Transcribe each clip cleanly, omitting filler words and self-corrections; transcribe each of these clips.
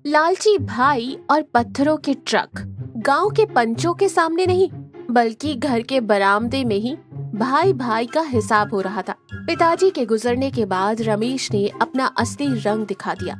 लालची भाई और पत्थरों के ट्रक। गांव के पंचों के सामने नहीं बल्कि घर के बरामदे में ही भाई भाई का हिसाब हो रहा था। पिताजी के गुजरने के बाद रमेश ने अपना असली रंग दिखा दिया।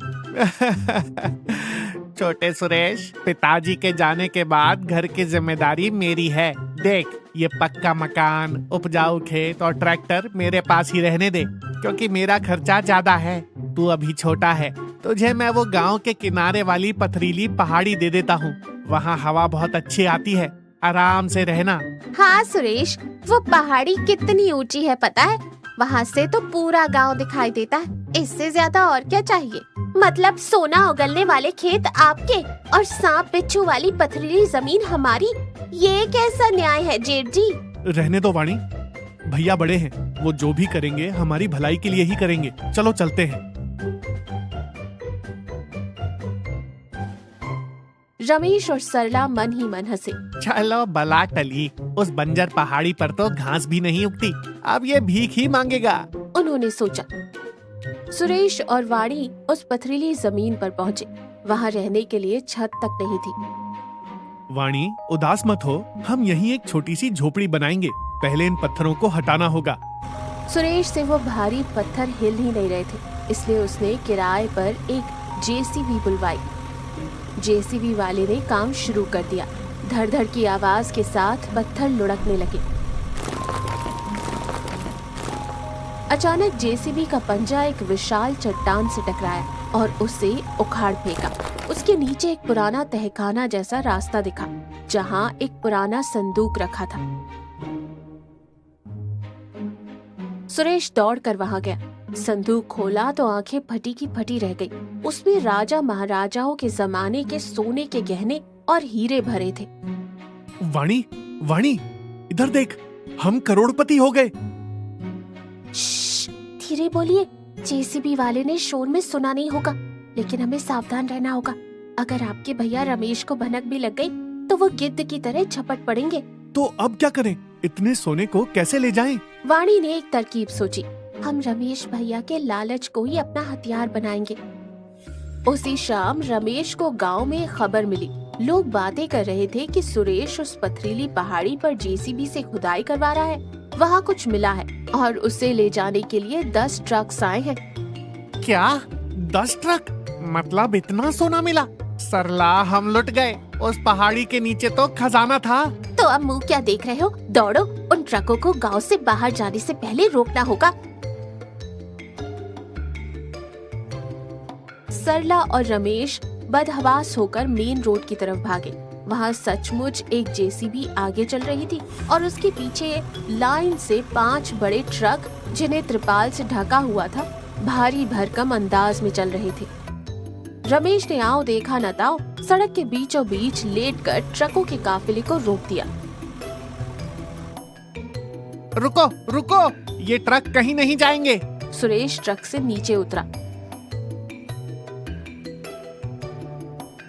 छोटे सुरेश, पिताजी के जाने के बाद घर की जिम्मेदारी मेरी है। देख, ये पक्का मकान, उपजाऊ खेत और ट्रैक्टर मेरे पास ही रहने दे, क्योंकि मेरा खर्चा ज्यादा है। तू अभी छोटा है, तुझे मैं वो गांव के किनारे वाली पथरीली पहाड़ी दे देता हूँ। वहाँ हवा बहुत अच्छी आती है, आराम से रहना। हाँ सुरेश, वो पहाड़ी कितनी ऊंची है पता है? वहाँ से तो पूरा गांव दिखाई देता है। इससे ज्यादा और क्या चाहिए? मतलब सोना उगलने वाले खेत आपके और सांप बिच्छू वाली पथरीली जमीन हमारी। ये कैसा न्याय है जेठ जी? रहने दो वाणी, भैया बड़े हैं, वो जो भी करेंगे हमारी भलाई के लिए ही करेंगे। चलो चलते हैं। रमेश और सरला मन ही मन हंसे। चलो बला टली, उस बंजर पहाड़ी पर तो घास भी नहीं उगती, अब ये भीख ही मांगेगा, उन्होंने सोचा। सुरेश और वाणी उस पथरीली जमीन पर पहुँचे। वहाँ रहने के लिए छत तक नहीं थी। वाणी, उदास मत हो, हम यहीं एक छोटी सी झोपड़ी बनाएंगे। पहले इन पत्थरों को हटाना होगा। सुरेश से वो भारी पत्थर हिल ही नहीं रहे थे, इसलिए उसने किराए पर एक जेसीबी बुलवाई। जेसीबी वाले ने काम शुरू कर दिया। धड़ धड़ की आवाज के साथ पत्थर लुढ़कने लगे। अचानक जेसीबी का पंजा एक विशाल चट्टान से टकराया और उसे उखाड़ फेंका। उसके नीचे एक पुराना तहखाना जैसा रास्ता दिखा, जहां एक पुराना संदूक रखा था। सुरेश दौड़कर वहां गया। संदूक खोला तो आंखें फटी की फटी रह गई। उसमें राजा महाराजाओं के जमाने के सोने के गहने और हीरे भरे थे। वाणी, वाणी, इधर देख, हम करोड़पति हो गए। धीरे बोलिए, जेसीबी वाले ने शोर में सुना नहीं होगा, लेकिन हमें सावधान रहना होगा। अगर आपके भैया रमेश को भनक भी लग गई तो वो गिद्ध की तरह झपट पड़ेंगे। तो अब क्या करें? इतने सोने को कैसे ले जाएं? वाणी ने एक तरकीब सोची। हम रमेश भैया के लालच को ही अपना हथियार बनाएंगे। उसी शाम रमेश को गांव में खबर मिली। लोग बातें कर रहे थे कि सुरेश उस पथरीली पहाड़ी पर जेसीबी से खुदाई करवा रहा है। वहाँ कुछ मिला है और उसे ले जाने के लिए 10 ट्रक्स आए हैं। क्या 10 ट्रक? मतलब इतना सोना मिला? सरला, हम लुट गए। उस पहाड़ी के नीचे तो खजाना था। तो अब मुंह क्या देख रहे हो? दौड़ो, उन ट्रकों को गांव से बाहर जाने से पहले रोकना होगा। सरला और रमेश बदहवास होकर मेन रोड की तरफ भागे। वहाँ सचमुच एक जेसीबी आगे चल रही थी और उसके पीछे लाइन से 5 बड़े ट्रक, जिन्हें त्रिपाल से ढका हुआ था, भारी भरकम अंदाज में चल रहे थे। रमेश ने आओ देखा न ताओ सड़क के बीचों बीच लेटकर ट्रकों के काफिले को रोक दिया। रुको, रुको, ये ट्रक कहीं नहीं जाएंगे। सुरेश ट्रक से नीचे उतरा।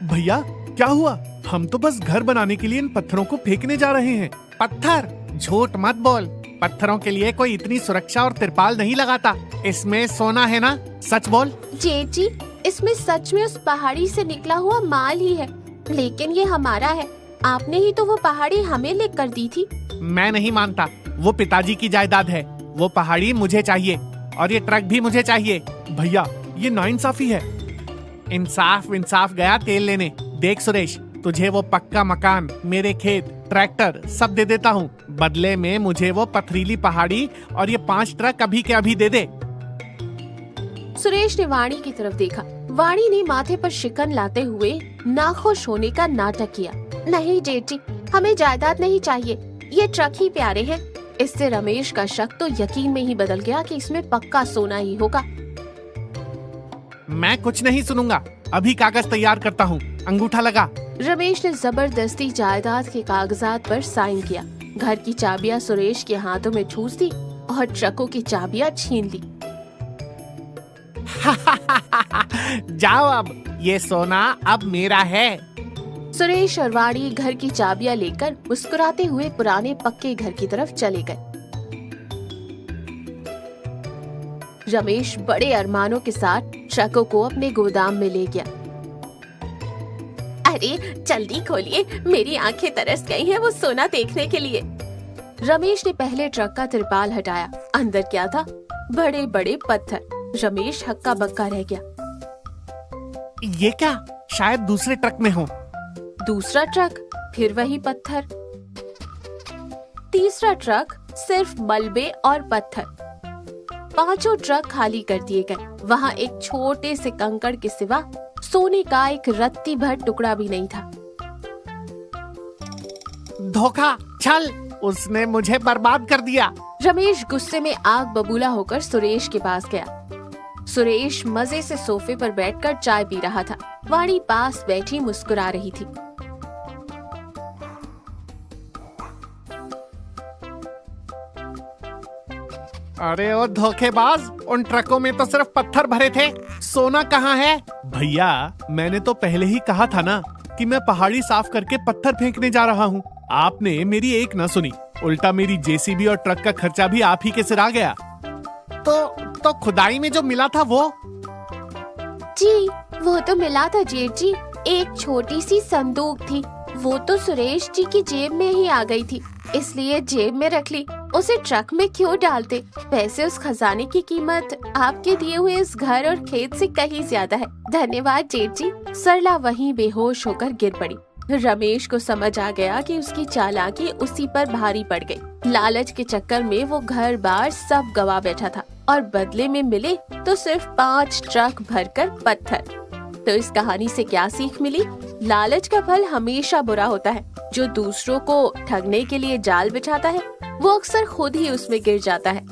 भैया, क्या हुआ? हम तो बस घर बनाने के लिए इन पत्थरों को फेंकने जा रहे हैं। पत्थर? झूठ मत बोल, पत्थरों के लिए कोई इतनी सुरक्षा और तिरपाल नहीं लगाता। इसमें सोना है ना? सच बोल। जेठ जी, इसमें सच में उस पहाड़ी से निकला हुआ माल ही है, लेकिन ये हमारा है। आपने ही तो वो पहाड़ी हमें लेकर दी थी। मैं नहीं मानता, वो पिताजी की जायदाद है। वो पहाड़ी मुझे चाहिए और ये ट्रक भी मुझे चाहिए। भैया, ये नाइंसाफी है। इंसाफ गया तेल लेने। देख सुरेश, तुझे वो पक्का मकान, मेरे खेत, ट्रैक्टर सब दे देता हूँ। बदले में मुझे वो पथरीली पहाड़ी और ये 5 ट्रक अभी के अभी दे दे। सुरेश ने वाणी की तरफ देखा। वाणी ने माथे पर शिकन लाते हुए नाखुश होने का नाटक किया। नहीं जेठ जी, हमें जायदाद नहीं चाहिए, ये ट्रक ही प्यारे हैं। इससे रमेश का शक तो यकीन में ही बदल गया कि इसमें पक्का सोना ही होगा। मैं कुछ नहीं सुनूंगा, अभी कागज तैयार करता हूँ। अंगूठा लगा। रमेश ने जबरदस्ती जायदाद के कागजात पर साइन किया। घर की चाबियां सुरेश के हाथों में ठूस दी और ट्रकों की चाबियां छीन ली। जाओ, अब ये सोना अब मेरा है। सुरेश और वाणी घर की चाबियां लेकर मुस्कुराते हुए पुराने पक्के घर की तरफ चले गए। रमेश बड़े अरमानों के साथ ट्रकों को अपने गोदाम में ले गया। अरे जल्दी खोलिए, मेरी आंखें तरस गई हैं वो सोना देखने के लिए। रमेश ने पहले ट्रक का तिरपाल हटाया। अंदर क्या था? बड़े बड़े पत्थर। रमेश हक्का बक्का रह गया। ये क्या? शायद दूसरे ट्रक में हो। दूसरा ट्रक, फिर वही पत्थर। तीसरा ट्रक, सिर्फ मलबे और पत्थर। पांचों ट्रक खाली कर दिए गए। वहाँ एक छोटे से कंकड़ के सिवा सोने का एक रत्ती भर टुकड़ा भी नहीं था। धोखा, छल, उसने मुझे बर्बाद कर दिया। रमेश गुस्से में आग बबूला होकर सुरेश के पास गया। सुरेश मजे से सोफे पर बैठकर चाय पी रहा था। वाणी पास बैठी मुस्कुरा रही थी। अरे ओ धोखेबाज, उन ट्रकों में तो सिर्फ पत्थर भरे थे, सोना कहाँ है? भैया, मैंने तो पहले ही कहा था ना कि मैं पहाड़ी साफ करके पत्थर फेंकने जा रहा हूँ। आपने मेरी एक न सुनी, उल्टा मेरी जेसीबी और ट्रक का खर्चा भी आप ही के सिर आ गया। तो खुदाई में जो मिला था वो? जी, वो तो मिला था जेठ जी, एक छोटी सी संदूक थी। वो तो सुरेश जी की जेब में ही आ गई थी, इसलिए जेब में रख ली। उसे ट्रक में क्यों डालते? वैसे उस खजाने की कीमत आपके दिए हुए इस घर और खेत से कहीं ज्यादा है। धन्यवाद जेठ जी। सरला वहीं बेहोश होकर गिर पड़ी। रमेश को समझ आ गया कि उसकी चालाकी उसी पर भारी पड़ गई। लालच के चक्कर में वो घर बार सब गवा बैठा था और बदले में मिले तो सिर्फ 5 ट्रक भरकर पत्थर। तो इस कहानी से क्या सीख मिली? लालच का फल हमेशा बुरा होता है। जो दूसरों को ठगने के लिए जाल बिछाता है वो अक्सर खुद ही उसमें गिर जाता है।